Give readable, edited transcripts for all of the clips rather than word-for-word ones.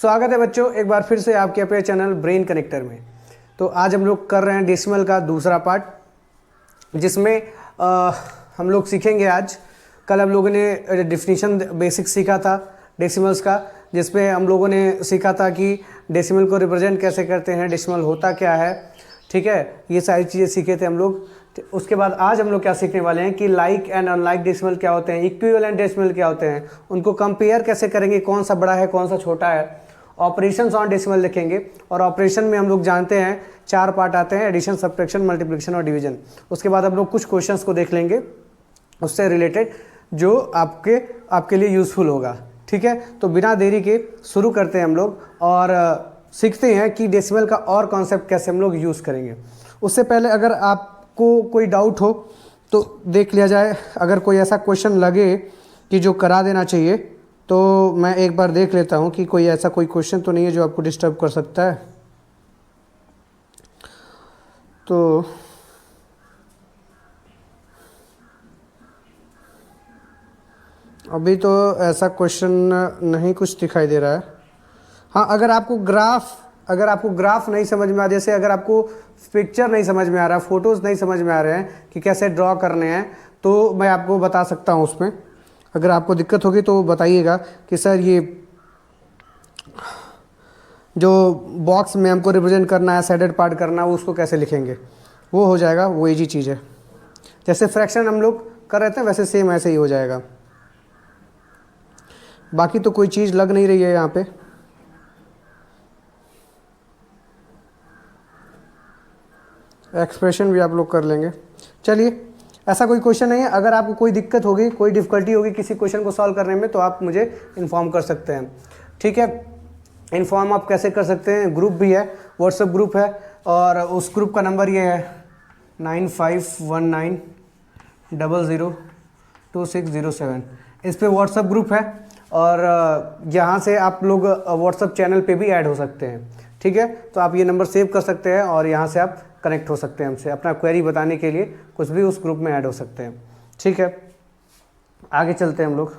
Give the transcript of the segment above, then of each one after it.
स्वागत है बच्चों, एक बार फिर से आपके अपने चैनल ब्रेन कनेक्टर में। तो आज हम लोग कर रहे हैं डेसिमल का दूसरा पार्ट, जिसमें हम लोग सीखेंगे आज। कल हम लोगों ने डिफिनीशन बेसिक सीखा था डेसिमल्स का, जिसमें हम लोगों ने सीखा था कि डेसिमल को रिप्रेजेंट कैसे करते हैं, डेसिमल होता क्या है, ठीक है, ये सारी चीज़ें सीखे थे हम लोग। उसके बाद आज हम लोग क्या सीखने वाले हैं कि लाइक एंड अनलाइक डेसिमल क्या होते हैं, इक्विवेलेंट डेसिमल क्या होते हैं, उनको कंपेयर कैसे करेंगे, कौन सा बड़ा है कौन सा छोटा है। ऑपरेशंस ऑन डेसिमल देखेंगे, और ऑपरेशन में हम लोग जानते हैं 4 पार्ट आते हैं: एडिशन, सब्ट्रैक्शन, मल्टीप्लिकेशन और डिवीजन। उसके बाद हम लोग कुछ क्वेश्चंस को देख लेंगे उससे रिलेटेड, जो आपके लिए यूज़फुल होगा, ठीक है। तो बिना देरी के शुरू करते हैं हम लोग और सीखते हैं कि डेसिमल का और कॉन्सेप्ट कैसे हम लोग यूज़ करेंगे। उससे पहले अगर आपको कोई डाउट हो तो देख लिया जाए। अगर कोई ऐसा क्वेश्चन लगे कि जो करा देना चाहिए, तो मैं एक बार देख लेता हूँ कि कोई ऐसा कोई क्वेश्चन तो नहीं है जो आपको डिस्टर्ब कर सकता है। तो अभी तो ऐसा क्वेश्चन नहीं कुछ दिखाई दे रहा है। हाँ, अगर आपको ग्राफ नहीं समझ में आ, जैसे अगर आपको पिक्चर नहीं समझ में आ रहा, फोटोज़ नहीं समझ में आ रहे हैं कि कैसे ड्रॉ करने हैं, तो मैं आपको बता सकता हूँ उसमें। अगर आपको दिक्कत होगी तो बताइएगा कि सर ये जो बॉक्स में हमको रिप्रेजेंट करना है, शेडेड पार्ट करना है, वो उसको कैसे लिखेंगे। वो हो जाएगा, वो इजी चीज़ है। जैसे फ्रैक्शन हम लोग कर रहे थे वैसे सेम ऐसे ही हो जाएगा। बाकी तो कोई चीज़ लग नहीं रही है यहाँ पे। एक्सप्रेशन भी आप लोग कर लेंगे। चलिए, ऐसा कोई क्वेश्चन नहीं है। अगर आपको कोई दिक्कत होगी, कोई डिफ़िकल्टी होगी किसी क्वेश्चन को सॉल्व करने में, तो आप मुझे इन्फॉर्म कर सकते हैं, ठीक है। इन्फॉर्म आप कैसे कर सकते हैं, ग्रुप भी है, व्हाट्सएप ग्रुप है, और उस ग्रुप का नंबर ये है 9519002607। इस पे व्हाट्सएप ग्रुप है, और यहाँ से आप लोग व्हाट्सएप चैनल पे भी ऐड हो सकते हैं, ठीक है। तो आप ये नंबर सेव कर सकते हैं और यहाँ से आप कनेक्ट हो सकते हैं हमसे, अपना क्वेरी बताने के लिए कुछ भी उस ग्रुप में ऐड हो सकते हैं, ठीक है। आगे चलते हैं हम लोग।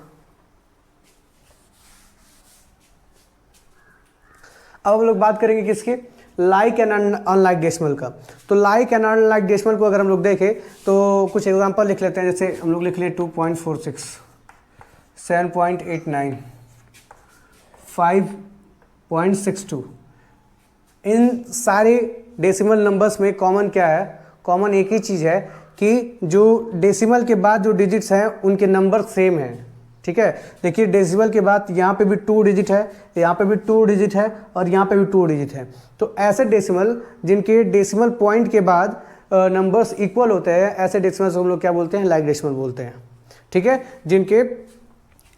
अब हम लोग बात करेंगे किसकी, लाइक एंड अनलाइक डेसिमल का। तो लाइक एंड अनलाइक डेसिमल को अगर हम लोग देखें तो कुछ एग्जांपल लिख लेते हैं। जैसे हम लोग लिख लें 2.46, 7.89, 5.62। इन सारे डेसिमल नंबर्स में कॉमन क्या है? कॉमन एक ही चीज़ है कि जो डेसिमल के बाद जो डिजिट्स हैं उनके नंबर सेम हैं, ठीक है। देखिए, डेसिमल के बाद यहाँ पे भी 2 डिजिट है, यहाँ पे भी 2 डिजिट है, और यहाँ पे भी 2 डिजिट है। तो ऐसे डेसिमल जिनके डेसिमल पॉइंट के बाद नंबर्स इक्वल होते हैं, ऐसे डेसिमल्स हम लोग क्या बोलते हैं? लाइक डेसिमल बोलते हैं, ठीक है। जिनके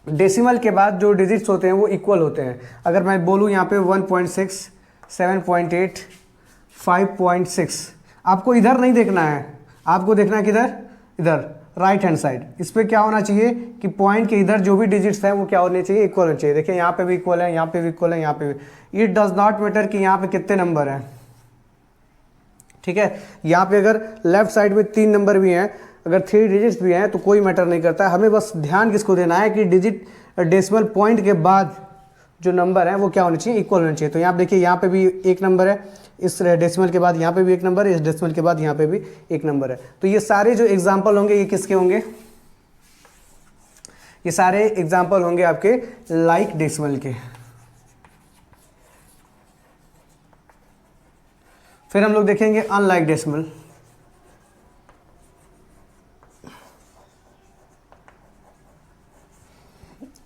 डेसिमल के बाद जो डिजिट्स होते हैं वो इक्वल होते हैं। अगर मैं बोलूँ यहाँ पे 1.6, 7.8, 5.6, आपको इधर नहीं देखना है, आपको देखना है किधर? इधर राइट हैंड साइड। इस पर क्या होना चाहिए कि पॉइंट के इधर जो भी डिजिट्स हैं वो क्या होने चाहिए? इक्वल होने चाहिए। देखिए, यहाँ पे भी इक्वल है, यहाँ पे भी इक्वल है, यहाँ पे भी। इट डज नॉट मैटर कि यहाँ पे कितने नंबर हैं, ठीक है। यहाँ पे अगर लेफ्ट साइड में 3 नंबर भी हैं, अगर 3 डिजिट्स भी हैं, तो कोई मैटर नहीं करता। हमें बस ध्यान किसको देना है कि डिजिट डेसिमल पॉइंट के बाद जो नंबर है वो क्या होने चाहिए? इक्वल होने चाहिए। तो यहाँ देखिए, यहाँ पे भी 1 नंबर है, इस डेसिमल के बाद यहाँ पे भी 1 नंबर है, इस डेसिमल के बाद यहाँ पे भी 1 नंबर है। तो ये सारे जो एग्जाम्पल होंगे ये किसके होंगे? ये सारे एग्जाम्पल होंगे आपके लाइक डेसिमल के। फिर हम लोग देखेंगे अनलाइक डेसिमल।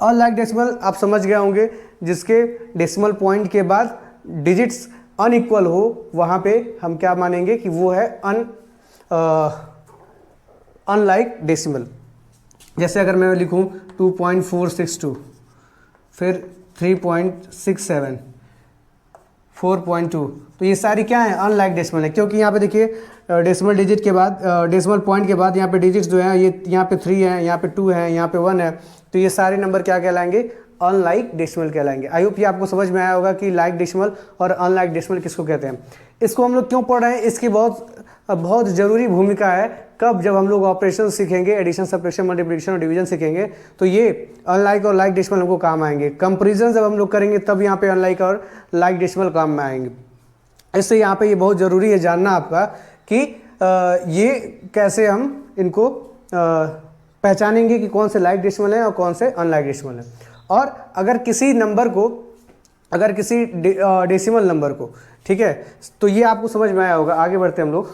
अनलाइक डेसिमल आप समझ गए होंगे, जिसके डेसिमल पॉइंट के बाद डिजिट्स अनइक्वल हो, वहाँ पे हम क्या मानेंगे कि वो है अनलाइक डेसिमल। जैसे अगर मैं लिखूँ 2.462, फिर 3.67, 4.2, तो ये सारी क्या है? अनलाइक डेसिमल है। क्योंकि यहाँ पे देखिए, डेसिमल डिजिट के बाद, डेसिमल पॉइंट के बाद यहाँ पे डिजिट्स जो हैं, ये यहाँ पे 3 है, यहाँ पे 2 है, यहाँ पे 1 है। तो ये सारे नंबर क्या कहलाएंगे? अनलाइक डेसिमल कहलाएंगे। आई होप ये आपको समझ में आया होगा कि लाइक डेसिमल और अनलाइक डेसिमल किसको कहते हैं। इसको हम लोग क्यों पढ़ रहे हैं, इसकी बहुत बहुत ज़रूरी भूमिका है। कब? जब हम लोग ऑपरेशन सीखेंगे, एडिशन, सब्ट्रैक्शन, मल्टीप्लिकेशन और डिवीजन सीखेंगे, तो ये अनलाइक और लाइक डेसिमल हमको काम आएंगे। कंपेरिजन जब हम लोग करेंगे तब यहाँ पे अनलाइक और लाइक डेसिमल काम में आएंगे। इससे यहाँ पे ये बहुत ज़रूरी है जानना आपका कि ये कैसे हम इनको पहचानेंगे कि कौन से लाइक डेसिमल है और कौन से अनलाइक डेसिमल है। और अगर किसी नंबर को, अगर किसी डेसिमल नंबर को, ठीक है, तो ये आपको समझ में आया होगा। आगे बढ़ते हैं हम लोग।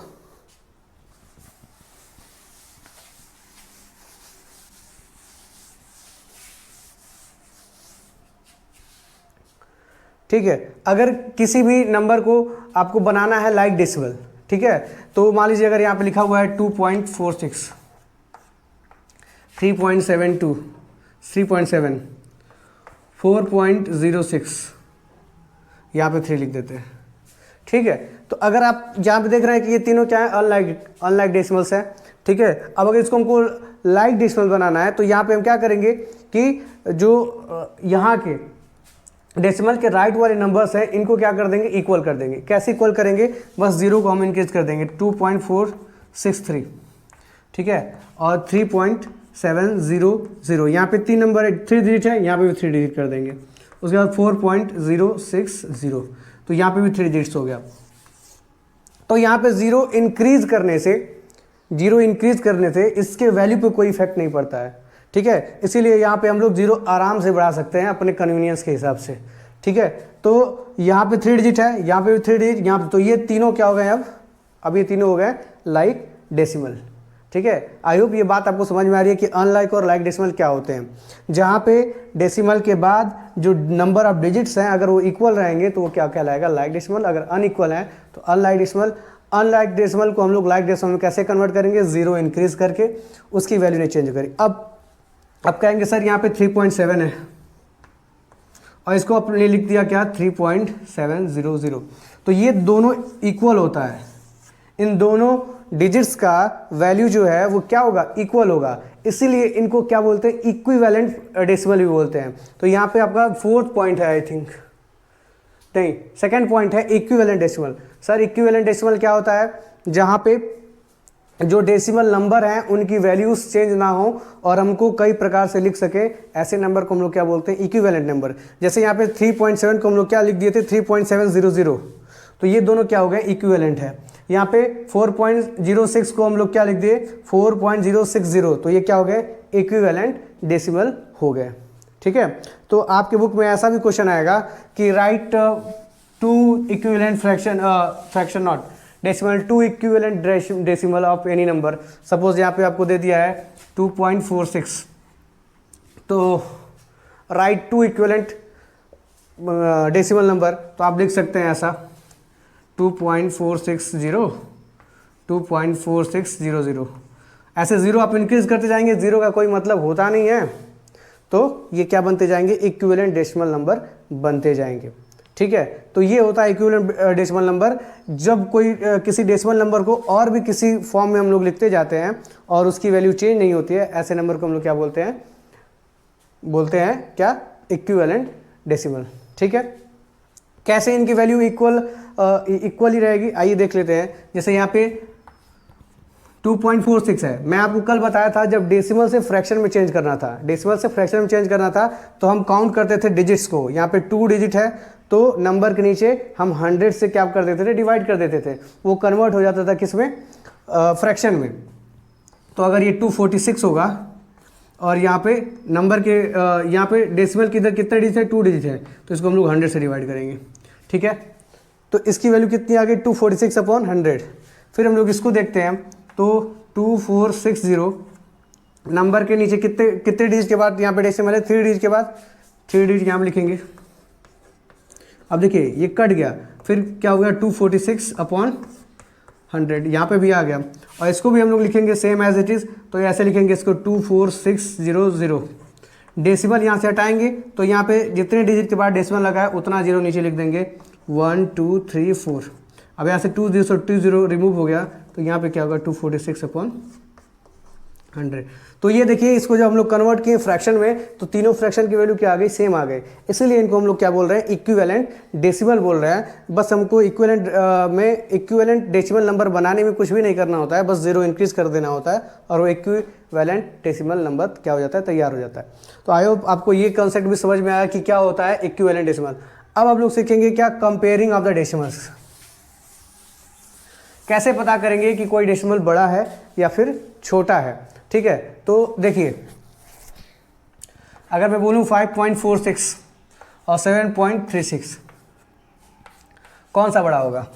ठीक है, अगर किसी भी नंबर को आपको बनाना है लाइक डेसिमल, ठीक है, तो मान लीजिए अगर यहाँ पे लिखा हुआ है 2.46, 3.72, 3.7, 4.06, यहाँ पे 3 लिख देते हैं। ठीक है, तो अगर आप यहाँ पे देख रहे हैं कि ये तीनों क्या है, अनलाइक डेसिमल्स है। ठीक है, अब अगर इसको हमको लाइक डेसिमल बनाना है तो यहाँ पे हम क्या करेंगे कि जो यहाँ के डेसिमल के राइट वाले नंबर्स हैं इनको क्या कर देंगे, इक्वल कर देंगे। कैसे इक्वल करेंगे? बस 0 को हम इंक्रीज कर देंगे, 2.463, ठीक है, और 3.700, यहाँ पे 3 नंबर 3 डिजिट है, यहाँ पे भी 3 डिजिट कर देंगे। उसके बाद 4.060, तो यहाँ पे भी 3 डिजिट्स हो गया। तो यहाँ पे 0 इंक्रीज करने से इसके वैल्यू पे कोई इफेक्ट नहीं पड़ता है। ठीक है, इसीलिए यहाँ पे हम लोग 0 आराम से बढ़ा सकते हैं अपने कन्वीनियंस के हिसाब से। ठीक है, तो यहाँ पे 3 डिजिट है, यहाँ पे भी 3 डिजिट, यहाँ पे, तो ये तीनों क्या हो गए अब ये तीनों हो गए लाइक डेसिमल। ठीक है, आई होप ये बात आपको समझ में आ रही है कि अनलाइक और लाइक डेसिमल क्या होते हैं। जहाँ पे डेसिमल के बाद जो नंबर ऑफ डिजिट्स हैं अगर वो इक्वल रहेंगे तो वो क्या कहलाएगा, लाइक डेसिमल। अगर अनइक्वल है तो अनलाइक डेसिमल। अनलाइक डेसिमल को हम लोग लाइक डेसिमल में कैसे कन्वर्ट करेंगे, 0 इंक्रीज करके, उसकी वैल्यू नहीं चेंज करें। अब कहेंगे सर यहाँ पे 3.7 है और इसको अपने लिख दिया क्या, 3.700, तो ये दोनों इक्वल होता है। इन दोनों डिजिट्स का वैल्यू जो है वो क्या होगा, इक्वल होगा। इसीलिए इनको क्या बोलते हैं, इक्विवेलेंट डेसिमल भी बोलते हैं। तो यहाँ पे आपका 4th पॉइंट है, आई थिंक नहीं, 2nd पॉइंट है equivalent decimal. Sir equivalent decimal क्या होता है, जहाँ पे जो डेसिमल नंबर हैं उनकी वैल्यूज चेंज ना हो और हमको कई प्रकार से लिख सके, ऐसे नंबर को हम लोग क्या बोलते हैं, इक्विवेलेंट नंबर। जैसे यहाँ पे 3.7 को हम लोग क्या लिख दिए थे, 3.700, तो ये दोनों क्या हो गए, इक्विवेलेंट है। यहाँ पे 4.06 को हम लोग क्या लिख दिए, 4.060, तो ये क्या हो गए, इक्विवेलेंट डेसिमल हो गए। ठीक है, तो आपके बुक में ऐसा भी क्वेश्चन आएगा कि right 2 equivalent fraction not decimal, 2 equivalent decimal of any number. Suppose यहाँ पे आपको दे दिया है 2.46, तो राइट 2 इक्विवेलेंट डेसिमल नंबर, तो आप लिख सकते हैं ऐसा 2.460, 2.4600, ऐसे 0 आप इंक्रीज करते जाएंगे, 0 का कोई मतलब होता नहीं है, तो ये क्या बनते जाएंगे, इक्विवेलेंट डेसिमल नंबर बनते जाएंगे। ठीक है, तो ये होता है इक्विवेलेंट डेसिमल नंबर। जब कोई किसी डेसिमल नंबर को और भी किसी फॉर्म में हम लोग लिखते जाते हैं और उसकी वैल्यू चेंज नहीं होती है, ऐसे नंबर को हम लोग क्या बोलते हैं क्या, इक्विवेलेंट डेसिमल। ठीक है, कैसे इनकी वैल्यू इक्वल ही रहेगी, आइए देख लेते हैं। जैसे यहाँ पे 2.46 है, मैं आपको कल बताया था जब डेसिमल से फ्रैक्शन में चेंज करना था, तो हम काउंट करते थे डिजिट्स को। यहाँ पे 2 डिजिट है तो नंबर के नीचे हम 100 से क्या कर देते थे, डिवाइड कर देते थे, वो कन्वर्ट हो जाता था किस में, फ्रैक्शन में। तो अगर ये 246 होगा और यहाँ पे नंबर के यहाँ पे डेसिमल की इधर कितने डिजिट है, 2 डिजिट है, तो इसको हम लोग 100 से डिवाइड करेंगे। ठीक है, तो इसकी वैल्यू कितनी आ गई, 246/100। फिर हम लोग इसको देखते हैं, तो 2460 नंबर के नीचे कितने डिजिट के बाद यहाँ पे डेसिमल है, 3 डिजिट के बाद 3 डिजिट यहाँ पे लिखेंगे। अब देखिए ये कट गया, फिर क्या हो गया, 246/100, यहाँ पे भी आ गया। और इसको भी हम लोग लिखेंगे सेम एज इट इज़, तो ऐसे लिखेंगे इसको 24600। डेसिमल यहाँ से हटाएंगे तो यहाँ पे जितने डिजिट के बाद डेसिमल लगा है उतना 0 नीचे लिख देंगे, 1 2 3 4। अब यहाँ से 2 0 रिमूव हो गया, तो यहाँ पे क्या होगा, 246/100। 100। तो ये देखिए, इसको जब हम लोग कन्वर्ट किए फ्रैक्शन में तो तीनों फ्रैक्शन की वैल्यू क्या आ गई, सेम आ गए। इसीलिए इनको हम लोग क्या बोल रहे हैं, इक्विवेलेंट डेसिमल बोल रहे हैं। बस हमको इक्विवेलेंट में इक्विवेलेंट डेसिमल नंबर बनाने में कुछ भी नहीं करना होता है, बस 0 इंक्रीज कर देना होता है और वो इक्विवेलेंट डेसिमल नंबर क्या हो जाता है, तैयार हो जाता है। तो आई होप आपको ये कॉन्सेप्ट भी समझ में आया कि क्या होता है इक्विवेलेंट डेसिमल। अब आप लोग सीखेंगे क्या, कंपेयरिंग ऑफ द डेसिमल्स। कैसे पता करेंगे कि कोई डेसिमल बड़ा है या फिर छोटा है, ठीक है। तो देखिए, अगर मैं बोलूं 5.46 और 7.36, कौन सा बड़ा होगा?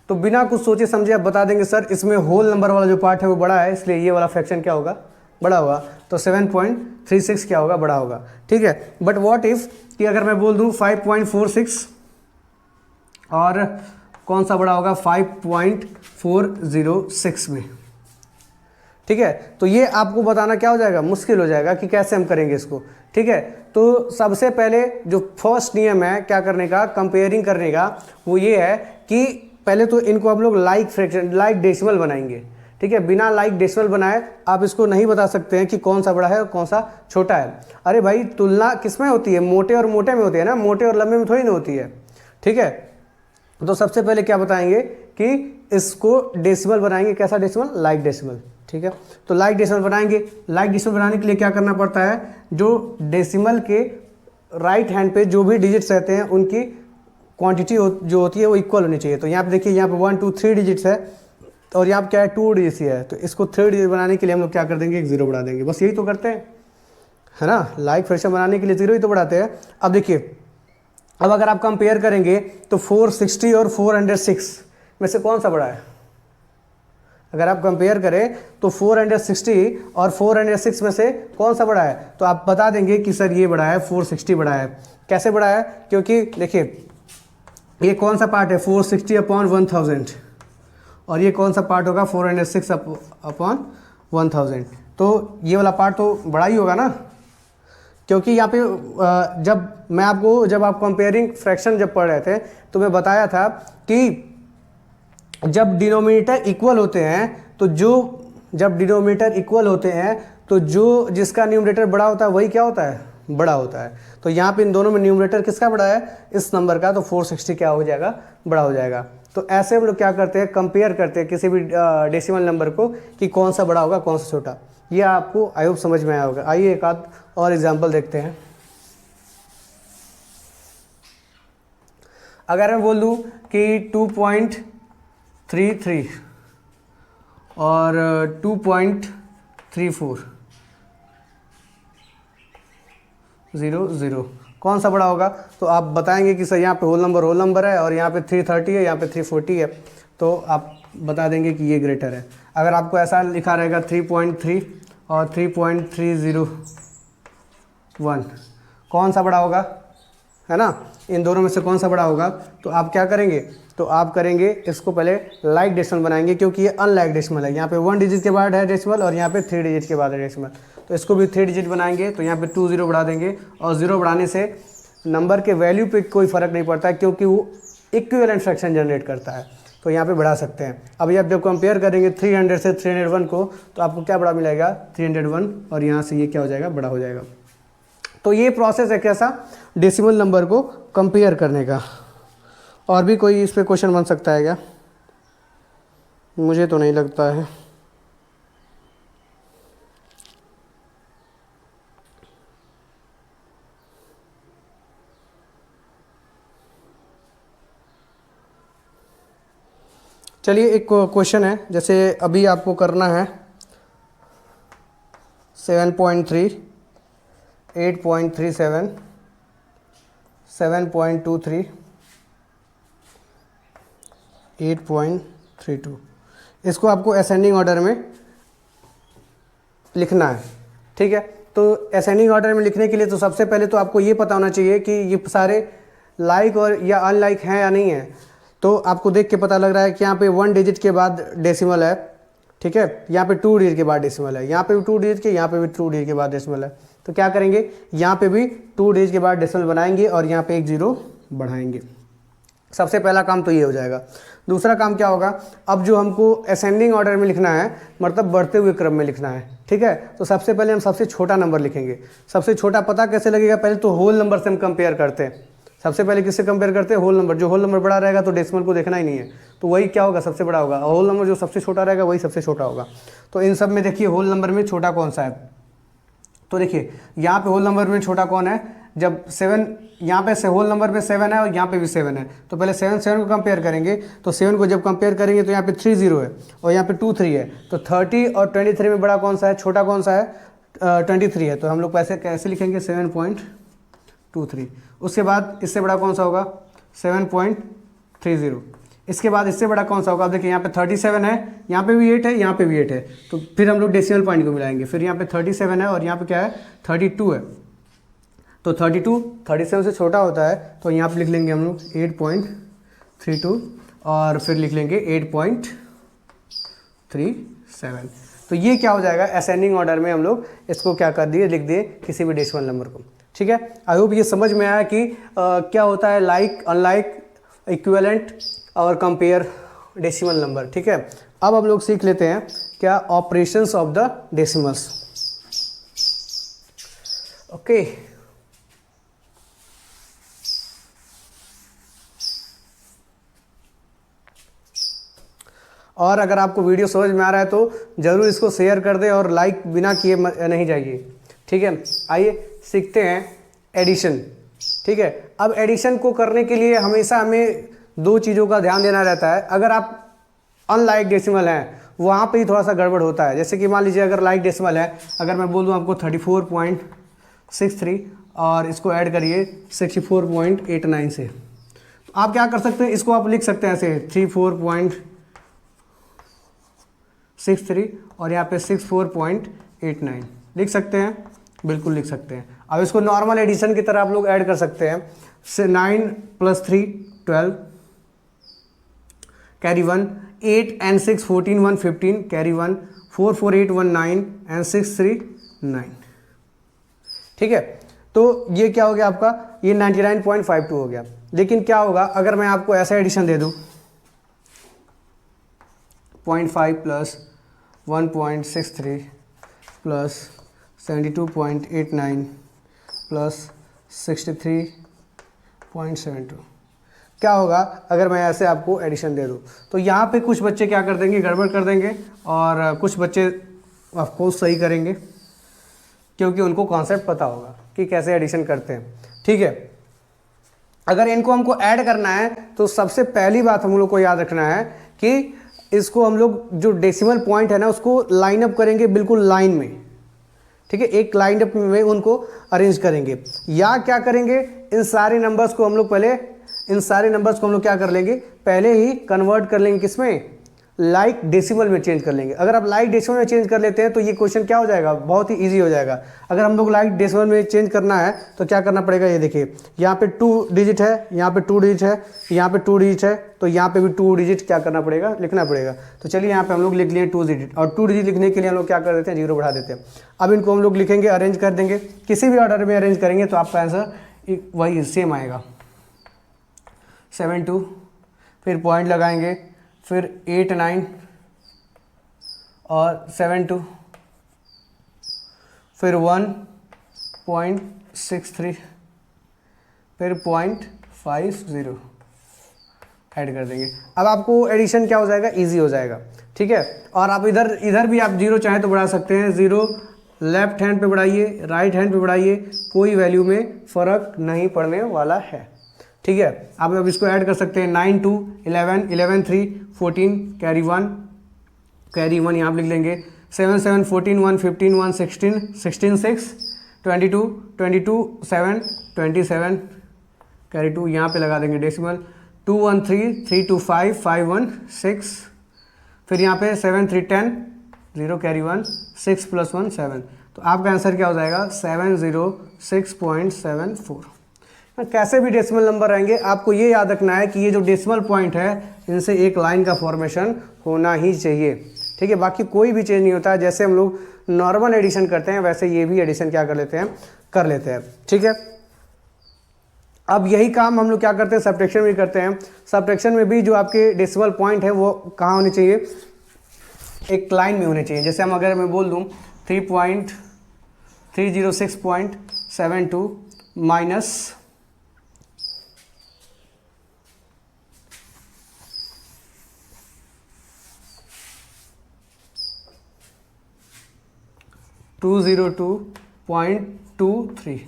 तो बिना कुछ सोचे समझे आप बता देंगे सर इसमें होल नंबर वाला जो पार्ट है वो बड़ा है, इसलिए ये वाला फ्रैक्शन क्या होगा, बड़ा होगा। तो 7.36 क्या होगा, बड़ा होगा, ठीक है। बट व्हाट इफ कि अगर मैं बोल दूं 5.46 और कौन सा बड़ा होगा, 5.406 में, ठीक है। तो ये आपको बताना क्या हो जाएगा, मुश्किल हो जाएगा कि कैसे हम करेंगे इसको, ठीक है। तो सबसे पहले जो फर्स्ट नियम है क्या करने का, कंपेयरिंग करने का, वो ये है कि पहले तो इनको हम लोग लाइक फ्रैक्शन, लाइक डेसिमल बनाएंगे, ठीक है। बिना लाइक डेसिमल बनाए आप इसको नहीं बता सकते हैं कि कौन सा बड़ा है और कौन सा छोटा है। अरे भाई, तुलना किस में होती है, मोटे और मोटे में होती है ना, मोटे और लंबे में थोड़ी ना होती है, ठीक है। तो सबसे पहले क्या बताएंगे कि इसको डेसिमल बनाएंगे, कैसा डेसिमल, लाइक डेसिमल, ठीक है। तो लाइक डेसिमल बनाएंगे। लाइक डेसिमल बनाने के लिए क्या करना पड़ता है, जो डेसिमल के राइट हैंड पे जो भी डिजिट्स रहते हैं उनकी क्वांटिटी जो होती है वो इक्वल होनी चाहिए। तो यहाँ पे देखिए, यहाँ पे 1 2 3 डिजिट्स है और यहाँ पे क्या है, 2 डिजिट्स ही है। तो इसको 3 डिजिट बनाने के लिए हम लोग क्या कर देंगे, एक 0 बढ़ा देंगे, बस यही तो करते हैं, है ना। लाइक फ्रैक्शन बनाने के लिए 0 ही तो बढ़ाते हैं। अब देखिए, अब अगर आप कंपेयर करेंगे तो 460 और 406 में से कौन सा बड़ा है? अगर आप कंपेयर करें तो 460 और 406 में से कौन सा बड़ा है? तो आप बता देंगे कि सर ये बड़ा है, 460 बड़ा है। कैसे बड़ा है? क्योंकि देखिए, ये कौन सा पार्ट है, 460 अपॉन 1000 और ये कौन सा पार्ट होगा, 406 अपॉन 1000। तो ये वाला पार्ट तो बड़ा ही होगा ना, क्योंकि यहाँ पे जब आप कंपेयरिंग फ्रैक्शन जब पढ़ रहे थे तो मैं बताया था कि जब डिनोमिनेटर इक्वल होते हैं तो जो जिसका न्यूमरेटर बड़ा होता है वही क्या होता है, बड़ा होता है। तो यहाँ पे इन दोनों में न्यूमरेटर किसका बड़ा है, इस नंबर का, तो 460 क्या हो जाएगा, बड़ा हो जाएगा। तो ऐसे हम लोग क्या करते हैं, कंपेयर करते हैं किसी भी डेसिमल नंबर को कि कौन सा बड़ा होगा कौन सा छोटा। ये आपको आई होप समझ में आया होगा। आइए एक आध और एग्जाम्पल देखते हैं। अगर मैं बोल दूं कि 2.33 और 2.34 कौन सा बड़ा होगा? तो आप बताएंगे कि सर यहाँ पे होल नंबर है और यहाँ पे 330 है, यहाँ पे 340 है, तो आप बता देंगे कि ये ग्रेटर है। अगर आपको ऐसा लिखा रहेगा 3.3 और 3.301 कौन सा बड़ा होगा, है ना, इन दोनों में से कौन सा बड़ा होगा? तो आप क्या करेंगे, तो आप करेंगे इसको पहले लाइक डेसिमल बनाएंगे, क्योंकि ये अनलाइक डेसिमल है। यहाँ पे 1 डिजिट के बाद है डेसिमल और यहाँ पे 3 डिजिट के बाद है डेसिमल। तो इसको भी 3 डिजिट बनाएंगे, तो यहाँ पे 2 0 बढ़ा देंगे और 0 बढ़ाने से नंबर के वैल्यू पे कोई फ़र्क नहीं पड़ता है, क्योंकि वो इक्विवेलेंट फ्रैक्शन जनरेट करता है। तो यहाँ पे बढ़ा सकते हैं। अब जब कंपेयर करेंगे 300 से 301 को, तो आपको क्या बड़ा मिलेगा, 301, और यहाँ से ये क्या हो जाएगा, बड़ा हो जाएगा। तो ये प्रोसेस है कैसा, डेसिमल नंबर को कंपेयर करने का। और भी कोई इस पे क्वेश्चन बन सकता है क्या? मुझे तो नहीं लगता है। चलिए एक क्वेश्चन है, जैसे अभी आपको करना है 7.3, 8.37, 7.23, 8.32, इसको आपको असेंडिंग ऑर्डर में लिखना है, ठीक है। तो असेंडिंग ऑर्डर में लिखने के लिए तो सबसे पहले तो आपको ये पता होना चाहिए कि ये सारे लाइक और या अनलाइक हैं या नहीं है। तो आपको देख के पता लग रहा है कि यहाँ पे 1 डिजिट के बाद डेसिमल है, ठीक है, यहाँ पे 2 डिजिट के बाद डेसिमल है, यहाँ पे भी 2 डिजिट के, यहाँ पे भी 2 डिजिट के बाद डेसिमल है। तो क्या करेंगे, यहाँ पे भी 2 डिजिट के बाद डेसिमल बनाएंगे और यहाँ पे एक 0 बढ़ाएंगे। सबसे पहला काम तो ये हो जाएगा। दूसरा काम क्या होगा, अब जो हमको असेंडिंग ऑर्डर में लिखना है, मतलब बढ़ते हुए क्रम में लिखना है, ठीक है। तो सबसे पहले हम सबसे छोटा नंबर लिखेंगे। सबसे छोटा पता कैसे लगेगा, पहले तो होल नंबर से हम कंपेयर करते हैं। सबसे पहले किससे कंपेयर करते हैं, होल नंबर। जो होल नंबर बड़ा रहेगा तो डेसिमल को देखना ही नहीं है, तो वही क्या होगा, सबसे बड़ा होगा। होल नंबर जो सबसे छोटा रहेगा वही सबसे छोटा होगा। तो इन सब में देखिए होल नंबर में छोटा कौन सा है, तो देखिए यहाँ पे होल नंबर में छोटा कौन है, जब 7, यहाँ पे से होल नंबर में 7 है और यहाँ पे भी 7 है, तो पहले 7 को कंपेयर करेंगे। तो 7 को जब कंपेयर करेंगे तो यहाँ पे 3 0 है और यहाँ पे 2 3 है। तो 30 और 23 में बड़ा कौन सा है, छोटा कौन सा है, 23 है। तो हम लोग कैसे लिखेंगे, 7.23। उसके बाद इससे बड़ा कौन सा होगा, 7.30। इसके बाद इससे बड़ा कौन सा होगा, अब देखिए यहाँ पे 37 है, यहाँ पे भी 8 है, यहाँ पे भी 8 है। तो फिर हम लोग डेसिमल पॉइंट को मिलाएंगे। फिर यहाँ पे 37 है और यहाँ पे क्या है, 32 है। तो 37 से छोटा होता है, तो यहाँ पे लिख लेंगे हम लोग 8.32 और फिर लिख लेंगे 8.37। तो ये क्या हो जाएगा, असेंडिंग ऑर्डर में हम लोग इसको क्या कर दिए, लिख दिए किसी भी डेसिमल नंबर को, ठीक है। आई होप ये समझ में आया कि क्या होता है लाइक, अनलाइक, इक्विवेलेंट और कंपेयर डेसिमल नंबर, ठीक है। अब हम लोग सीख लेते हैं क्या, operations of the decimals. Okay, और अगर आपको वीडियो समझ में आ रहा है तो ज़रूर इसको शेयर कर दें और लाइक बिना किए नहीं जाइए, ठीक है। आइए सीखते हैं एडिशन, ठीक है। अब एडिशन को करने के लिए हमेशा हमें दो चीज़ों का ध्यान देना रहता है। अगर आप अनलाइक डेसिमल हैं वहाँ पे ही थोड़ा सा गड़बड़ होता है। जैसे कि मान लीजिए अगर लाइक डेसिमल है, अगर मैं बोल दूँ आपको 34.63 और इसको ऐड करिए 64.89 से, तो आप क्या कर सकते हैं, इसको आप लिख सकते हैं ऐसे 34.63 और यहाँ पे 64.89 लिख सकते हैं, बिल्कुल लिख सकते हैं। अब इसको नॉर्मल एडिशन की तरह आप लोग ऐड कर सकते हैं। 9 + 3 12 कैरी 1, 8 and 6 14 1 15 कैरी 1, 4 4 8 1 9 and 6 3 9, ठीक है। तो ये क्या हो गया आपका, ये 99.52 हो गया। लेकिन क्या होगा अगर मैं आपको ऐसा एडिशन दे दूं 0.5 + 1.63 + 72.89 + 63.72, क्या होगा अगर मैं ऐसे आपको एडिशन दे दूं। तो यहाँ पे कुछ बच्चे क्या कर देंगे, गड़बड़ कर देंगे, और कुछ बच्चे ऑफ कोर्स सही करेंगे क्योंकि उनको कॉन्सेप्ट पता होगा कि कैसे एडिशन करते हैं, ठीक है। अगर इनको हमको ऐड करना है तो सबसे पहली बात हम लोग को याद रखना है कि इसको हम लोग जो डेसिमल पॉइंट है ना उसको लाइन अप करेंगे बिल्कुल लाइन में, ठीक है। एक लाइन अप में उनको अरेंज करेंगे, या क्या करेंगे, इन सारे नंबर्स को हम लोग क्या कर लेंगे, पहले ही कन्वर्ट कर लेंगे किसमें, लाइक डेसिमल में चेंज कर लेंगे। अगर आप लाइक डेसिमल में चेंज कर लेते हैं तो ये क्वेश्चन क्या हो जाएगा, बहुत ही इजी हो जाएगा। अगर हम लोग लाइक डेसिमल में चेंज करना है तो क्या करना पड़ेगा, ये देखिए यहाँ पे 2 डिजिट है, यहाँ पे 2 डिजिट है, यहाँ पे 2 डिजिट है, तो यहाँ पे भी 2 डिजिट क्या करना पड़ेगा, लिखना पड़ेगा। तो चलिए यहाँ पे हम लोग लिख लिए 2 डिजिट, और 2 डिजिट लिखने के लिए हम लोग क्या कर देते हैं, 0 बढ़ा देते हैं। अब इनको हम लोग लिखेंगे, अरेंज कर देंगे, किसी भी ऑर्डर में अरेंज करेंगे तो आपका आंसर वही सेम आएगा, 7 2, फिर पॉइंट लगाएंगे, फिर 8 9 और 7 2, फिर 1.63, फिर 0.50 ऐड कर देंगे। अब आपको एडिशन क्या हो जाएगा, इजी हो जाएगा, ठीक है। और आप इधर भी आप 0 चाहें तो बढ़ा सकते हैं। 0 लेफ्ट हैंड पे बढ़ाइए, राइट हैंड पे बढ़ाइए, कोई वैल्यू में फ़र्क नहीं पड़ने वाला है, ठीक है। आप अब इसको ऐड कर सकते हैं 9 2 11 11 3 14 कैरी 1 यहाँ पर लिख लेंगे, 7 7 14 1 15 1 16 16 6 22 22 7 27 कैरी 2 यहाँ पे लगा देंगे डेसिमल, 2 1 3 3 2 5 5 1 6, फिर यहाँ पे 7 3 10 0 कैरी 1 6 + 1 7। तो आपका आंसर क्या हो जाएगा, 706.74। कैसे भी डेसिमल नंबर रहेंगे आपको ये याद रखना है कि ये जो डेसिमल पॉइंट है इनसे एक लाइन का फॉर्मेशन होना ही चाहिए, ठीक है। बाकी कोई भी चेंज नहीं होता है। जैसे हम लोग नॉर्मल एडिशन करते हैं वैसे ये भी एडिशन क्या कर लेते हैं, ठीक है। अब यही काम हम लोग क्या करते हैं, सब्ट्रैक्शन में करते हैं। सब्ट्रैक्शन में भी जो आपके डेसिमल पॉइंट है वो कहाँ होने चाहिए, एक लाइन में होने चाहिए। जैसे हम अगर मैं बोल दूँ 3.306.72 माइनस 202.23,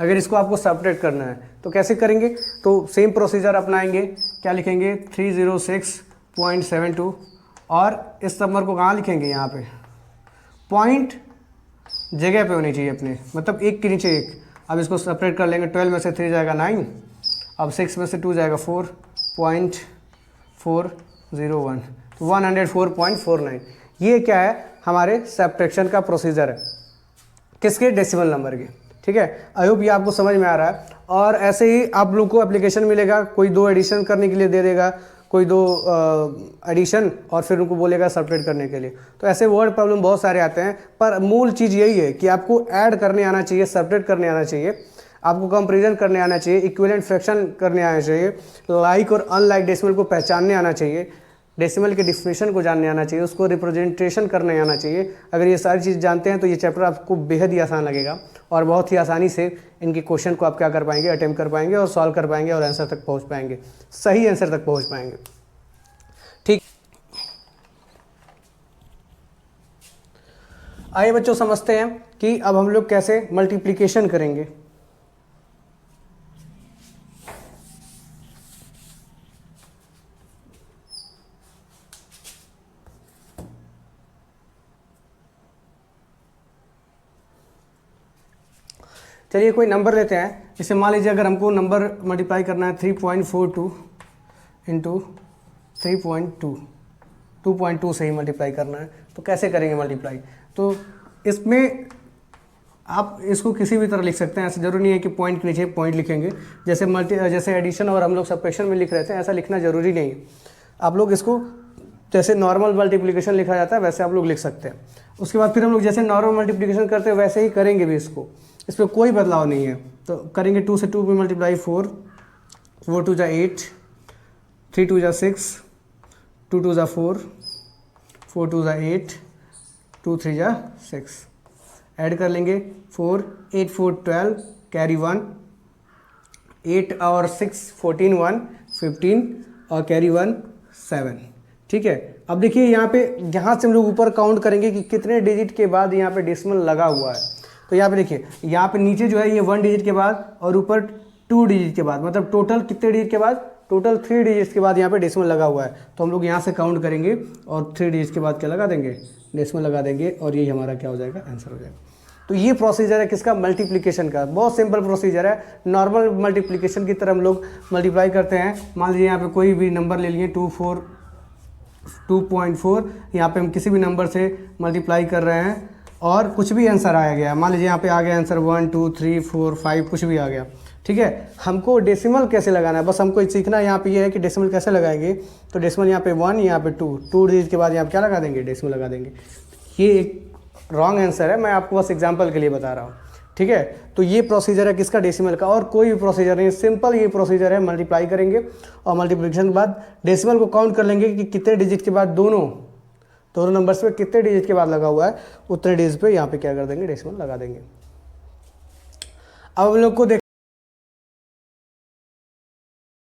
अगर इसको आपको सब्ट्रैक्ट करना है तो कैसे करेंगे, तो सेम प्रोसीजर अपनाएंगे। क्या लिखेंगे 306.72 और इस नंबर को कहाँ लिखेंगे, यहाँ पे पॉइंट जगह पे होनी चाहिए अपने, मतलब एक के नीचे एक। अब इसको सेपरेट कर लेंगे, 12 में से 3 जाएगा 9, अब 6 में से 2 जाएगा 4.401, 104.49। ये क्या है, हमारे सब्ट्रैक्शन का प्रोसीजर है, किसके, डेसिमल नंबर के। ठीक है, आई होप ये आपको समझ में आ रहा है। और ऐसे ही आप लोग को एप्लीकेशन मिलेगा, कोई 2 एडिशन करने के लिए दे देगा, कोई 2 एडिशन और फिर उनको बोलेगा सब्ट्रैक्ट करने के लिए। तो ऐसे वर्ड प्रॉब्लम बहुत सारे आते हैं, पर मूल चीज़ यही है कि आपको ऐड करने आना चाहिए, सब्ट्रैक्ट करने आना चाहिए, आपको कंपैरिजन करने आना चाहिए, इक्विवेलेंट फ्रैक्शन करने आना चाहिए, लाइक और अनलाइक डेसिमल को पहचानने आना चाहिए, डेसिमल के डिफिनेशन को जानने आना चाहिए, उसको रिप्रेजेंटेशन करने आना चाहिए। अगर ये सारी चीज़ जानते हैं तो ये चैप्टर आपको बेहद ही आसान लगेगा और बहुत ही आसानी से इनके क्वेश्चन को आप क्या कर पाएंगे, अटेम्प्ट कर पाएंगे और सॉल्व कर पाएंगे और आंसर तक पहुंच पाएंगे, सही आंसर तक पहुंच पाएंगे। ठीक, आइए बच्चों समझते हैं कि अब हम लोग कैसे मल्टीप्लिकेशन करेंगे। चलिए कोई नंबर लेते हैं, जैसे मान लीजिए अगर हमको नंबर मल्टीप्लाई करना है 3.42 इंटू 3.2, 2.2 से ही मल्टीप्लाई करना है, तो कैसे करेंगे मल्टीप्लाई। तो इसमें आप इसको किसी भी तरह लिख सकते हैं, ऐसा जरूरी नहीं है कि पॉइंट के नीचे पॉइंट लिखेंगे, जैसे एडिशन और हम लोग सब्ट्रैक्शन में लिख रहे थे, ऐसा लिखना जरूरी नहीं है। आप लोग इसको जैसे नॉर्मल मल्टीप्लिकेशन लिखा जाता है वैसे आप लोग लिख सकते हैं। उसके बाद फिर हम लोग जैसे नॉर्मल मल्टीप्लिकेशन करते हैं वैसे ही करेंगे भी इसको, इस पर कोई बदलाव नहीं है। तो करेंगे 2 से 2 पे मल्टीप्लाई 4, 4 2 जा 8, 3 2 जा 6, 2 2 जा 4, 4 2 जा 8, 2 3 जा 6, ऐड कर लेंगे 4, 8 4 12, कैरी 1, 8 और 6 14, 1 15 और कैरी 1 7। ठीक है, अब देखिए यहाँ से हम लोग ऊपर काउंट करेंगे कि कितने डिजिट के बाद यहाँ पे डेसिमल लगा हुआ है। तो यहाँ पे देखिए, यहाँ पे नीचे जो है ये 1 डिजिट के बाद और ऊपर 2 डिजिट के बाद, मतलब टोटल कितने डिजिट के बाद, टोटल 3 डिजिट के बाद यहाँ पे डेसिमल लगा हुआ है। तो हम लोग यहाँ से काउंट करेंगे और 3 डिजिट के बाद क्या लगा देंगे, डेसिमल लगा देंगे और यही हमारा क्या हो जाएगा, आंसर हो जाएगा। तो ये प्रोसीजर है किसका, मल्टीप्लिकेशन का। बहुत सिंपल प्रोसीजर है, नॉर्मल मल्टीप्लिकेशन की तरह हम लोग मल्टीप्लाई करते हैं। मान लीजिए यहाँ पे कोई भी नंबर ले लिए 2.4, यहाँ पे हम किसी भी नंबर से मल्टीप्लाई कर रहे हैं और कुछ भी आंसर आया गया, मान लीजिए यहाँ पे आ गया आंसर 1 2 3 4 5 कुछ भी आ गया। ठीक है, हमको डेसिमल कैसे लगाना है, बस हमको सीखना है। यहाँ पे ये है कि डेसिमल कैसे लगाएंगे। तो डेसिमल यहाँ पे 1, यहाँ पे 2 डिजिट के बाद यहाँ पे क्या लगा देंगे, डेसिमल लगा देंगे। ये एक रॉन्ग आंसर है, मैं आपको बस एग्जाम्पल के लिए बता रहा हूँ। ठीक है, तो ये प्रोसीजर है किसका, डेसिमल का, और कोई भी प्रोसीजर नहीं, सिंपल ये प्रोसीजर है। मल्टीप्लाई करेंगे और मल्टीप्लिकेशन के बाद डेसिमल को काउंट कर लेंगे कि कितने डिजिट के बाद दोनों नंबर्स पे कितने डिजिट के बाद लगा हुआ है, उतने डिजिट पे यहाँ पे क्या कर देंगे, डेसिमल लगा देंगे। अब हम लोग को